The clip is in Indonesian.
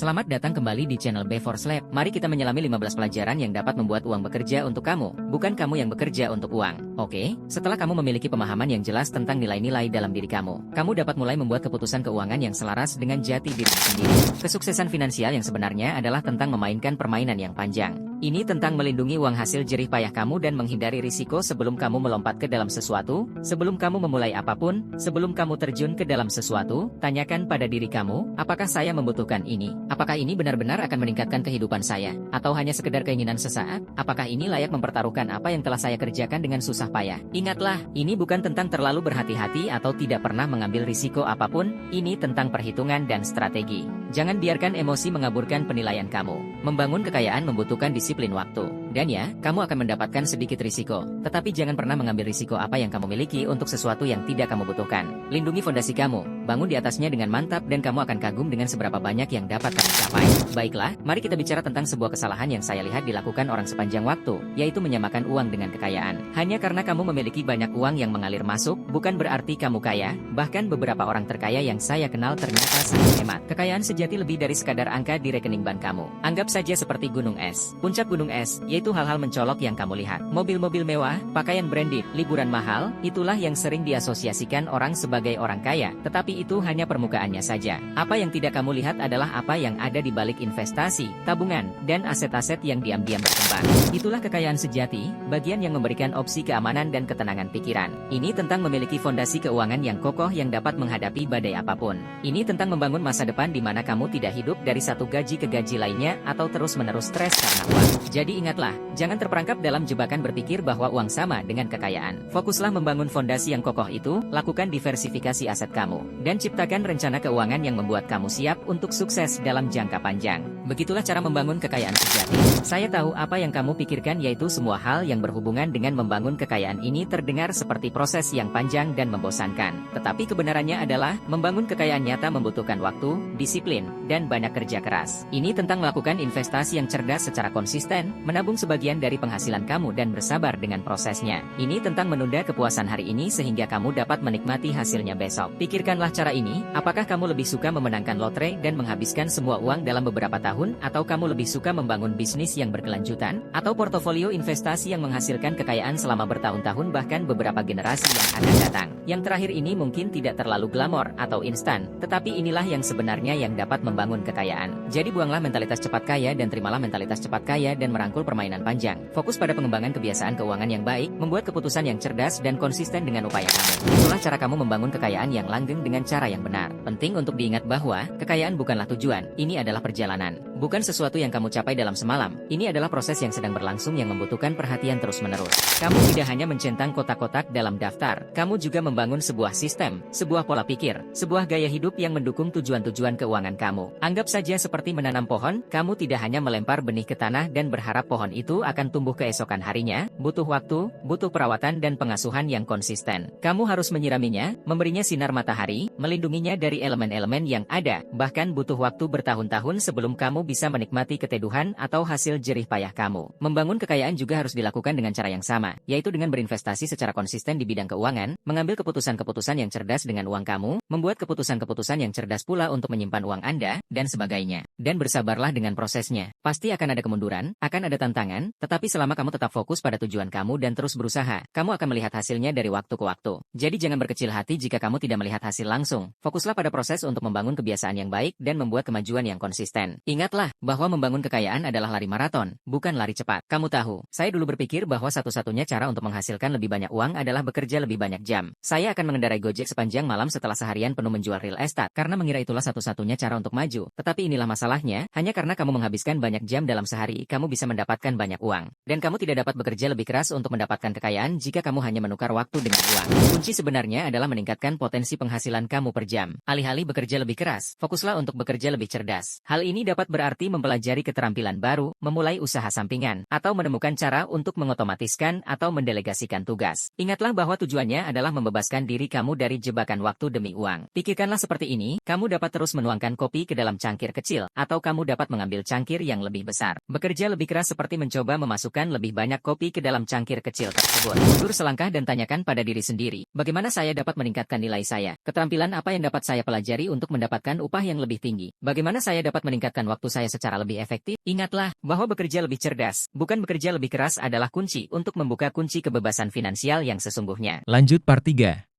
Selamat datang kembali di channel B4 Lab. Mari kita menyelami 15 pelajaran yang dapat membuat uang bekerja untuk kamu, bukan kamu yang bekerja untuk uang. Oke, setelah kamu memiliki pemahaman yang jelas tentang nilai-nilai dalam diri kamu dapat mulai membuat keputusan keuangan yang selaras dengan jati diri sendiri. Kesuksesan finansial yang sebenarnya adalah tentang memainkan permainan yang panjang. Ini tentang melindungi uang hasil jerih payah kamu dan menghindari risiko sebelum kamu melompat ke dalam sesuatu, sebelum kamu memulai apapun, sebelum kamu terjun ke dalam sesuatu, tanyakan pada diri kamu, apakah saya membutuhkan ini? Apakah ini benar-benar akan meningkatkan kehidupan saya? Atau hanya sekedar keinginan sesaat? Apakah ini layak mempertaruhkan apa yang telah saya kerjakan dengan susah payah? Ingatlah, ini bukan tentang terlalu berhati-hati atau tidak pernah mengambil risiko apapun, ini tentang perhitungan dan strategi. Jangan biarkan emosi mengaburkan penilaian kamu. Membangun kekayaan membutuhkan disiplin waktu. Dan ya, kamu akan mendapatkan sedikit risiko. Tetapi jangan pernah mengambil risiko apa yang kamu miliki untuk sesuatu yang tidak kamu butuhkan. Lindungi fondasi kamu, bangun di atasnya dengan mantap dan kamu akan kagum dengan seberapa banyak yang dapat kamu capai. Baiklah, mari kita bicara tentang sebuah kesalahan yang saya lihat dilakukan orang sepanjang waktu, yaitu menyamakan uang dengan kekayaan. Hanya karena kamu memiliki banyak uang yang mengalir masuk, bukan berarti kamu kaya. Bahkan beberapa orang terkaya yang saya kenal ternyata sangat hemat. Kekayaan sejati lebih dari sekadar angka di rekening bank kamu. Anggap saja seperti gunung es. Puncak gunung es, yaitu hal-hal mencolok yang kamu lihat. Mobil-mobil mewah, pakaian branded, liburan mahal, itulah yang sering diasosiasikan orang sebagai orang kaya. Tetapi itu hanya permukaannya saja. Apa yang tidak kamu lihat adalah apa yang ada di balik investasi, tabungan, dan aset-aset yang diam-diam berkembang. Itulah kekayaan sejati, bagian yang memberikan opsi keamanan dan ketenangan pikiran. Ini tentang memiliki fondasi keuangan yang kokoh yang dapat menghadapi badai apapun. Ini tentang membangun masa depan di mana kamu tidak hidup dari satu gaji ke gaji lainnya atau terus-menerus stres karena uang. Jadi ingatlah, jangan terperangkap dalam jebakan berpikir bahwa uang sama dengan kekayaan. Fokuslah membangun fondasi yang kokoh itu, lakukan diversifikasi aset kamu, dan ciptakan rencana keuangan yang membuat kamu siap untuk sukses dalam jangka panjang. Begitulah cara membangun kekayaan sejati. Saya tahu apa yang kamu pikirkan, yaitu semua hal yang berhubungan dengan membangun kekayaan ini terdengar seperti proses yang panjang dan membosankan. Tetapi kebenarannya adalah, membangun kekayaan nyata membutuhkan waktu, disiplin, dan banyak kerja keras. Ini tentang melakukan investasi yang cerdas secara konsisten, menabung sebagian dari penghasilan kamu dan bersabar dengan prosesnya. Ini tentang menunda kepuasan hari ini sehingga kamu dapat menikmati hasilnya besok. Pikirkanlah cara ini, apakah kamu lebih suka memenangkan lotre dan menghabiskan semua uang dalam beberapa tahun, atau kamu lebih suka membangun bisnis yang berkelanjutan, atau portofolio investasi yang menghasilkan kekayaan selama bertahun-tahun bahkan beberapa generasi yang akan datang. Yang terakhir ini mungkin tidak terlalu glamor atau instan, tetapi inilah yang sebenarnya yang dapat membangun kekayaan. Jadi buanglah mentalitas cepat kaya dan terimalah mentalitas cepat kaya dan merangkul permainan panjang. Fokus pada pengembangan kebiasaan keuangan yang baik, membuat keputusan yang cerdas dan konsisten dengan upaya kamu. Itulah cara kamu membangun kekayaan yang langgeng dengan cara yang benar. Penting untuk diingat bahwa, kekayaan bukanlah tujuan, ini adalah perjalanan. Bukan sesuatu yang kamu capai dalam semalam, ini adalah proses yang sedang berlangsung yang membutuhkan perhatian terus-menerus. Kamu tidak hanya mencentang kotak-kotak dalam daftar, kamu juga membangun sebuah sistem, sebuah pola pikir, sebuah gaya hidup yang mendukung tujuan-tujuan keuangan kamu. Anggap saja seperti menanam pohon, kamu tidak hanya melempar benih ke tanah dan berharap pohon itu akan tumbuh keesokan harinya, butuh waktu, butuh perawatan dan pengasuhan yang konsisten. Kamu harus menyiraminya, memberinya sinar matahari, melindunginya dari elemen-elemen yang ada, bahkan butuh waktu bertahun-tahun sebelum kamu bisa menikmati keteduhan atau hasil jerih payah kamu. Membangun kekayaan juga harus dilakukan dengan cara yang sama, yaitu dengan berinvestasi secara konsisten di bidang keuangan, mengambil keputusan-keputusan yang cerdas dengan uang kamu, membuat keputusan-keputusan yang cerdas pula untuk menyimpan uang Anda, dan sebagainya. Dan bersabarlah dengan prosesnya. Pasti akan ada kemunduran, akan ada tantangan, tetapi selama kamu tetap fokus pada tujuan kamu dan terus berusaha, kamu akan melihat hasilnya dari waktu ke waktu. Jadi jangan berkecil hati jika kamu tidak melihat hasil langsung. Fokuslah pada proses untuk membangun kebiasaan yang baik dan membuat kemajuan yang konsisten. Ingatlah bahwa membangun kekayaan adalah lari maraton, bukan lari cepat. Kamu tahu, saya dulu berpikir bahwa satu-satunya cara untuk menghasilkan lebih banyak uang adalah bekerja lebih banyak jam. Saya akan mengendarai Gojek sepanjang malam setelah seharian penuh menjual real estate, karena mengira itulah satu-satunya cara untuk maju. Tetapi inilah masalahnya, hanya karena kamu menghabiskan banyak jam dalam sehari, kamu bisa mendapatkan banyak uang. Dan kamu tidak dapat bekerja lebih keras untuk mendapatkan kekayaan jika kamu hanya menukar waktu dengan uang. Kunci sebenarnya adalah meningkatkan potensi penghasilan kamu per jam. Alih-alih bekerja lebih keras, fokuslah untuk bekerja lebih cerdas. Hal ini dapat berarti berarti mempelajari keterampilan baru, memulai usaha sampingan, atau menemukan cara untuk mengotomatiskan atau mendelegasikan tugas. Ingatlah bahwa tujuannya adalah membebaskan diri kamu dari jebakan waktu demi uang. Pikirkanlah seperti ini, kamu dapat terus menuangkan kopi ke dalam cangkir kecil, atau kamu dapat mengambil cangkir yang lebih besar. Bekerja lebih keras seperti mencoba memasukkan lebih banyak kopi ke dalam cangkir kecil tersebut. Mundur selangkah dan tanyakan pada diri sendiri, bagaimana saya dapat meningkatkan nilai saya? Keterampilan apa yang dapat saya pelajari untuk mendapatkan upah yang lebih tinggi? Bagaimana saya dapat meningkatkan waktu saya secara lebih efektif? Ingatlah, bahwa bekerja lebih cerdas, bukan bekerja lebih keras adalah kunci untuk membuka kunci kebebasan finansial yang sesungguhnya. Lanjut part 3.